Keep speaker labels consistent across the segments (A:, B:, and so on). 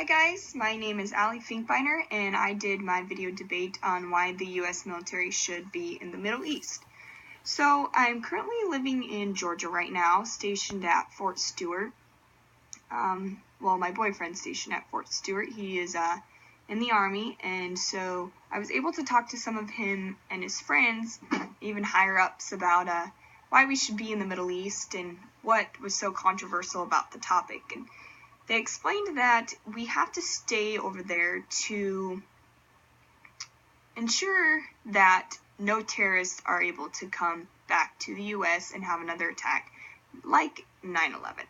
A: Hi guys, my name is Allie Finkbeiner and I did my video debate on why the US military should be in the Middle East. So I'm currently living in Georgia right now, stationed at Fort Stewart. My boyfriend's stationed at Fort Stewart. He is in the Army, and so I was able to talk to some of him and his friends, even higher ups, about why we should be in the Middle East and what was so controversial about the topic. And they explained that we have to stay over there to ensure that no terrorists are able to come back to the US and have another attack like 9/11.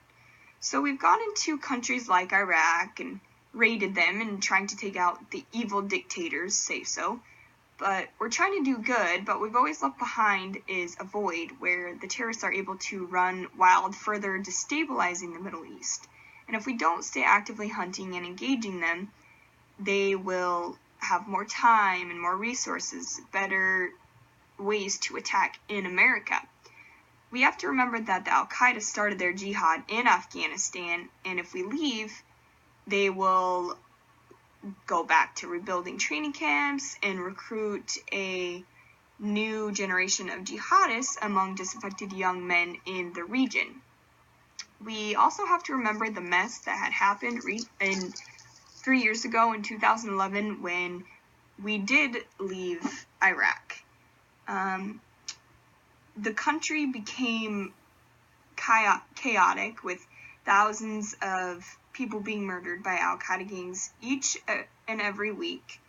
A: So we've gone into countries like Iraq and raided them and trying to take out the evil dictators, say so. But we're trying to do good, but we've always left behind is a void where the terrorists are able to run wild, further destabilizing the Middle East. And if we don't stay actively hunting and engaging them, they will have more time and more resources, better ways to attack in America. We have to remember that the Al-Qaeda started their jihad in Afghanistan, and if we leave, they will go back to rebuilding training camps and recruit a new generation of jihadists among disaffected young men in the region. We also have to remember the mess that had happened 3 years ago in 2011 when we did leave Iraq. The country became chaotic with thousands of people being murdered by Al-Qaeda gangs each and every week.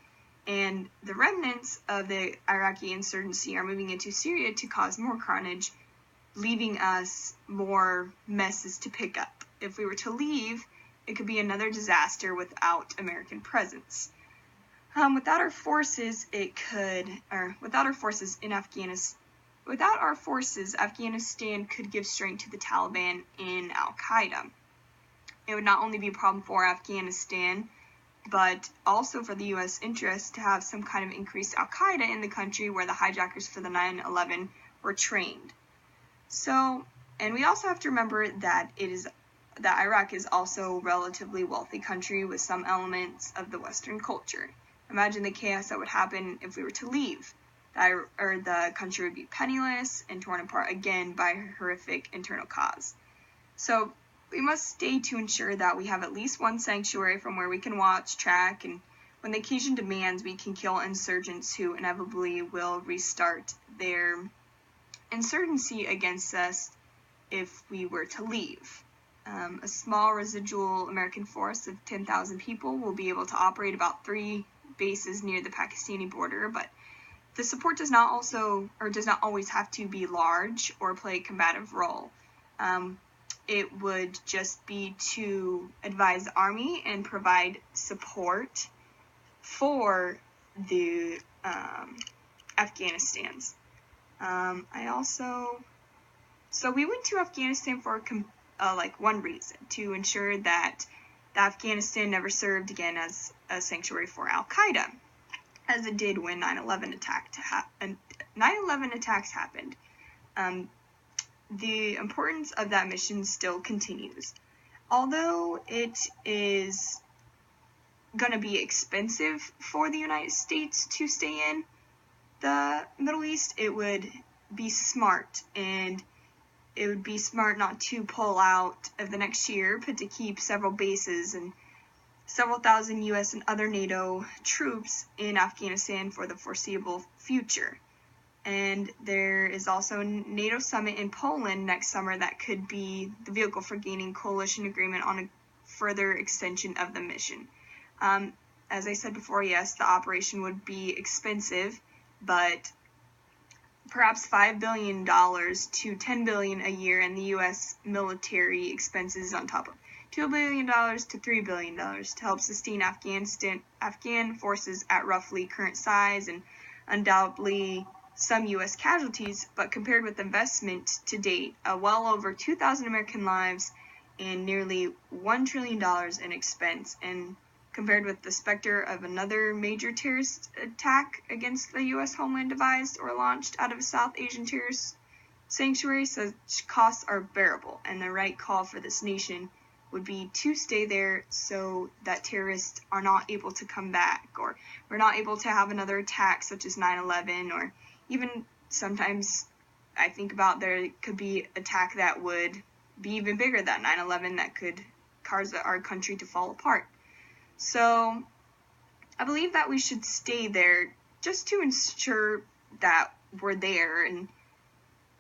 A: And the remnants of the Iraqi insurgency are moving into Syria to cause more carnage, leaving us more messes to pick up. If we were to leave, it could be another disaster without American presence. Without our forces Afghanistan could give strength to the Taliban and Al-Qaeda. It would not only be a problem for Afghanistan, but also for the U.S. interest to have some kind of increased Al-Qaeda in the country where the hijackers for the 9/11 were trained. So, and we also have to remember that Iraq is also a relatively wealthy country with some elements of the Western culture. Imagine the chaos that would happen if we were to leave. The country would be penniless and torn apart again by a horrific internal cause. So we must stay to ensure that we have at least one sanctuary from where we can watch, track, and when the occasion demands, we can kill insurgents who inevitably will restart their insurgency against us if we were to leave. A small residual American force of 10,000 people will be able to operate about 3 bases near the Pakistani border, but the support does not always have to be large or play a combative role. It would just be to advise the Army and provide support for the Afghanistans. So we went to Afghanistan for one reason, to ensure that Afghanistan never served again as a sanctuary for Al-Qaeda, as it did when 9/11 attacks happened. The importance of that mission still continues. Although it is going to be expensive for the United States to stay in the Middle East, it would be smart, and it would be smart not to pull out of the next year, but to keep several bases and several thousand U.S. and other NATO troops in Afghanistan for the foreseeable future. And there is also a NATO summit in Poland next summer that could be the vehicle for gaining coalition agreement on a further extension of the mission. As I said before, yes, the operation would be expensive, but perhaps $5 billion to $10 billion a year in the U.S. military expenses on top of $2 billion to $3 billion to help sustain Afghan forces at roughly current size, and undoubtedly some U.S. casualties, but compared with investment to date, well over 2,000 American lives and nearly $1 trillion in expense, and compared with the specter of another major terrorist attack against the U.S. homeland devised or launched out of a South Asian terrorist sanctuary, such costs are bearable and the right call for this nation would be to stay there so that terrorists are not able to come back, or we're not able to have another attack such as 9/11, or even sometimes I think about there could be attack that would be even bigger than 9/11 that could cause our country to fall apart. So I believe that we should stay there just to ensure that we're there, and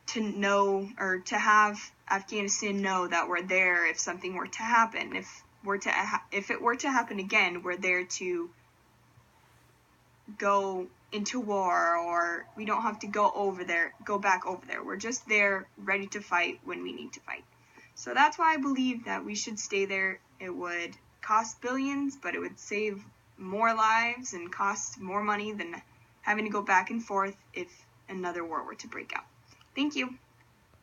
A: to know, or to have Afghanistan know that we're there if something were to happen. If it were to happen again, we're there to go into war, or we don't have to go back over there. We're just there ready to fight when we need to fight. So that's why I believe that we should stay there. It would cost billions, but it would save more lives and cost more money than having to go back and forth if another war were to break out. Thank you.